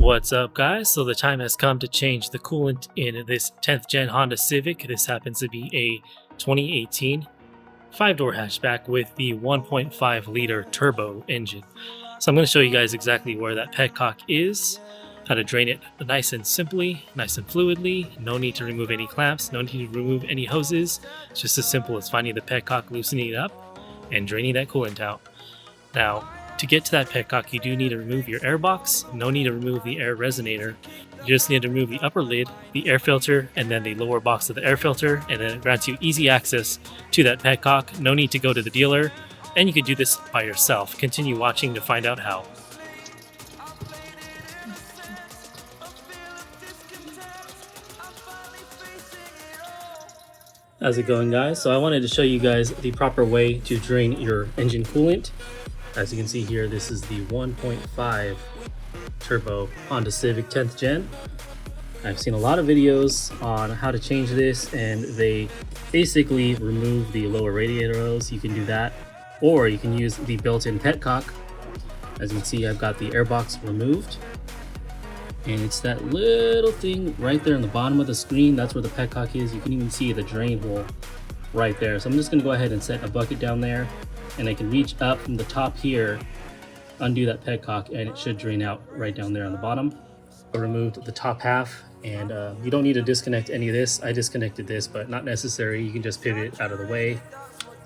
What's up, guys? So the time has come to change the coolant in this 10th gen Honda Civic. This happens to be a 2018 5-door hatchback with the 1.5 liter turbo engine. So I'm going to show you guys exactly where that petcock is, how to drain it nice and simply, nice and fluidly. No need to remove any clamps, no need to remove any hoses. It's just as simple as finding the petcock, loosening it up, and draining that coolant out. Now, to get to that petcock, you do need to remove your air box. No need to remove the air resonator. You just need to remove the upper lid, the air filter, and then the lower box of the air filter, and then it grants you easy access to that petcock. No need to go to the dealer, and you can do this by yourself. Continue watching to find out how. How's it going, guys? So I wanted to show you guys the proper way to drain your engine coolant. As you can see here, this is the 1.5 turbo Honda Civic 10th gen. I've seen a lot of videos on how to change this, and they basically remove the lower radiator hose. You can do that, or you can use the built-in petcock. As you can see, I've got the air box removed, and it's that little thing right there on the bottom of the screen. That's where the petcock is. You can even see the drain hole right there. So I'm just gonna go ahead and set a bucket down there, and I can reach up from the top here, undo that petcock, and it should drain out right down there on the bottom. I removed the top half, and you don't need to disconnect any of this. I disconnected this, but not necessary. You can just pivot it out of the way.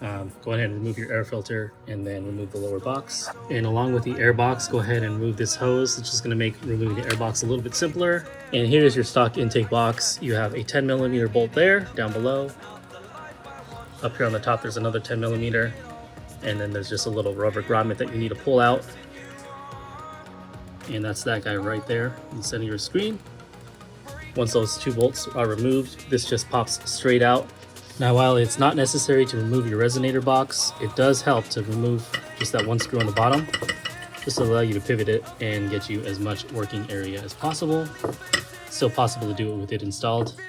Go ahead and remove your air filter, and then remove the lower box. And along with the air box, go ahead and remove this hose. It's just going to make removing the air box a little bit simpler. And here's your stock intake box. You have a 10mm bolt there, down below. Up here on the top, there's another 10mm. And then there's just a little rubber grommet that you need to pull out. And that's that guy right there in the center of your screen. Once those two bolts are removed, this just pops straight out. Now, while it's not necessary to remove your resonator box, it does help to remove just that one screw on the bottom, just to allow you to pivot it and get you as much working area as possible. Still possible to do it with it installed,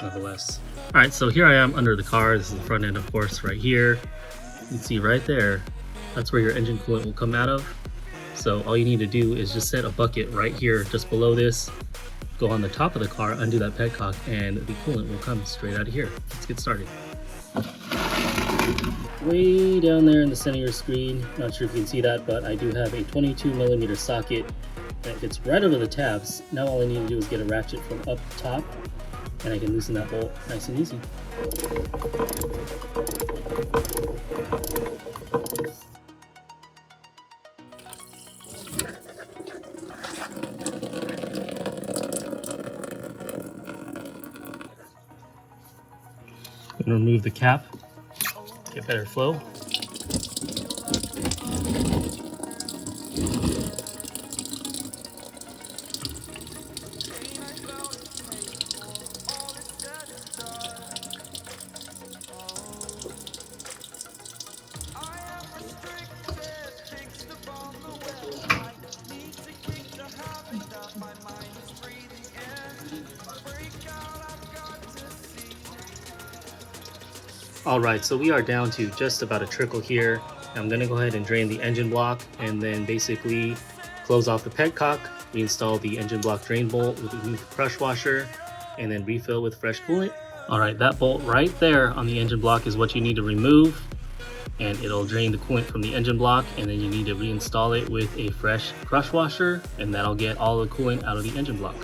nonetheless. All right, so here I am under the car. This is the front end, of course, right here. You can see right there, that's where your engine coolant will come out of. So all you need to do is just set a bucket right here, just below this, go on the top of the car, undo that petcock, and the coolant will come straight out of here. Let's get started. Way down there in the center of your screen, not sure if you can see that, but I do have a 22mm socket that fits right over the tabs. Now all I need to do is get a ratchet from up top, and I can loosen that bolt nice and easy. I'm going to remove the cap, get better flow. Alright, so we are down to just about a trickle here. I'm going to go ahead and drain the engine block, and then basically close off the petcock, reinstall the engine block drain bolt with a new crush washer, and then refill with fresh coolant. Alright, that bolt right there on the engine block is what you need to remove, and it'll drain the coolant from the engine block, and then you need to reinstall it with a fresh crush washer, and that'll get all the coolant out of the engine block.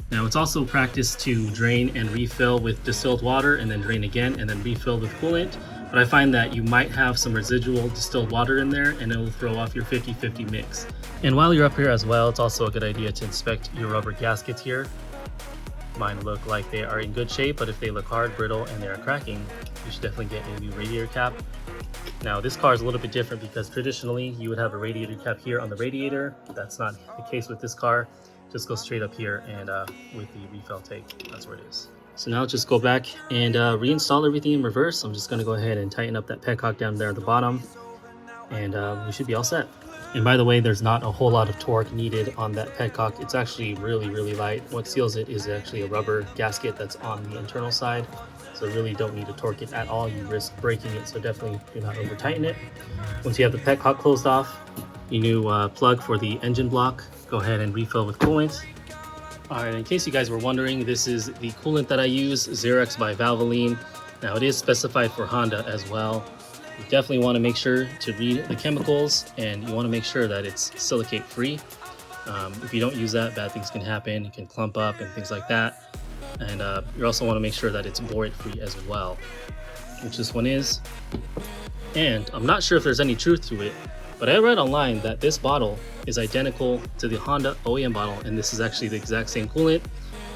Now, it's also practice to drain and refill with distilled water, and then drain again and then refill with coolant. But I find that you might have some residual distilled water in there, and it will throw off your 50-50 mix. And while you're up here as well, it's also a good idea to inspect your rubber gaskets here. Mine look like they are in good shape, but if they look hard, brittle, and they are cracking, you should definitely get a new radiator cap. Now, this car is a little bit different because traditionally you would have a radiator cap here on the radiator. That's not the case with this car. Just go straight up here, and with the refill tape, that's where it is. So now just go back and reinstall everything in reverse. I'm just going to go ahead and tighten up that petcock down there at the bottom, and we should be all set. And by the way, there's not a whole lot of torque needed on that petcock. It's actually really light. What seals it is actually a rubber gasket that's on the internal side. So really don't need to torque it at all. You risk breaking it, so definitely do not over tighten it. Once you have the petcock closed off, your new plug for the engine block Go ahead and refill with coolant. Alright, in case you guys were wondering, this is the coolant that I use, Zerex by Valvoline. Now it is specified for Honda as well. You definitely want to make sure to read the chemicals, and you want to make sure that it's silicate free. If you don't use that, bad things can happen. It can clump up and things like that. And you also want to make sure that it's borate free as well, which this one is. And I'm not sure if there's any truth to it, but I read online that this bottle is identical to the Honda OEM bottle, and this is actually the exact same coolant.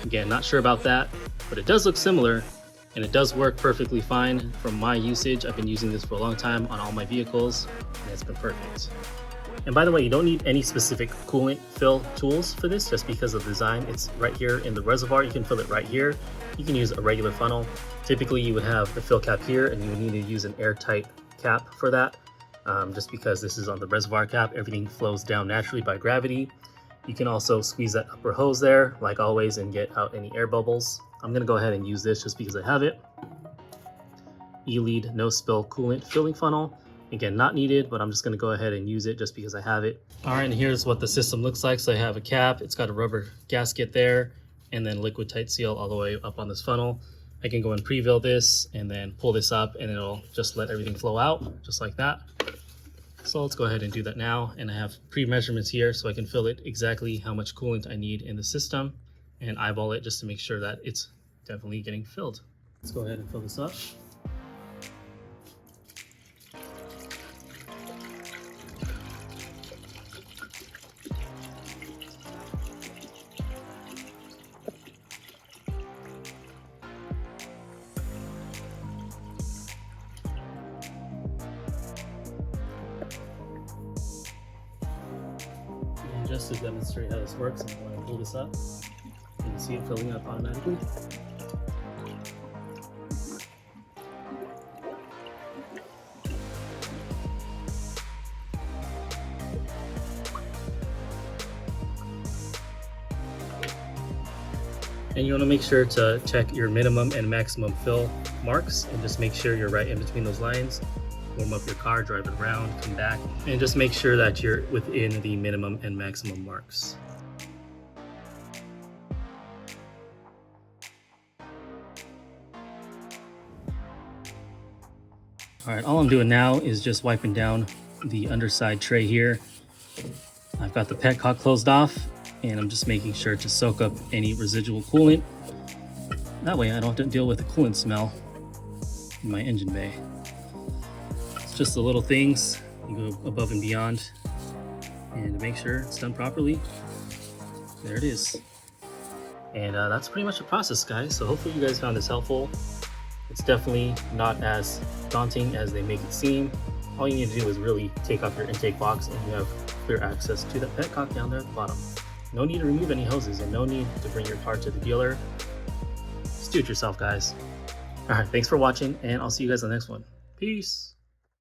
Again, not sure about that, but it does look similar, and it does work perfectly fine from my usage. I've been using this for a long time on all my vehicles, and it's been perfect. And by the way, you don't need any specific coolant fill tools for this, just because of the design. It's right here in the reservoir. You can fill it right here. You can use a regular funnel. Typically, you would have the fill cap here, and you would need to use an airtight cap for that. Just because this is on the reservoir cap, everything flows down naturally by gravity. You can also squeeze that upper hose there, like always, and get out any air bubbles. I'm gonna go ahead and use this just because I have it. E-lead no spill coolant filling funnel. Again, not needed, but I'm just gonna go ahead and use it just because I have it. All right, and here's what the system looks like. So I have a cap, it's got a rubber gasket there, and then liquid tight seal all the way up on this funnel. I can go and pre-fill this and then pull this up, and it'll just let everything flow out just like that. So let's go ahead and do that now. And I have pre-measurements here so I can fill it exactly how much coolant I need in the system and eyeball it just to make sure that it's definitely getting filled. Let's go ahead and fill this up. Just to demonstrate how this works, I'm going to pull this up. You can see it filling up automatically. And you want to make sure to check your minimum and maximum fill marks, and just make sure you're right in between those lines. Warm up your car, drive it around, come back, and just make sure that you're within the minimum and maximum marks. All right, all I'm doing now is just wiping down the underside tray here. I've got the petcock closed off, and I'm just making sure to soak up any residual coolant. That way I don't have to deal with the coolant smell in my engine bay. Just the little things, you go above and beyond, and to make sure it's done properly. There it is. And that's pretty much the process, guys. So hopefully you guys found this helpful. It's definitely not as daunting as they make it seem. All you need to do is really take off your intake box, and you have clear access to that petcock down there at the bottom. No need to remove any hoses, and no need to bring your car to the dealer. Just do it yourself, guys. All right, thanks for watching, and I'll see you guys on the next one. Peace.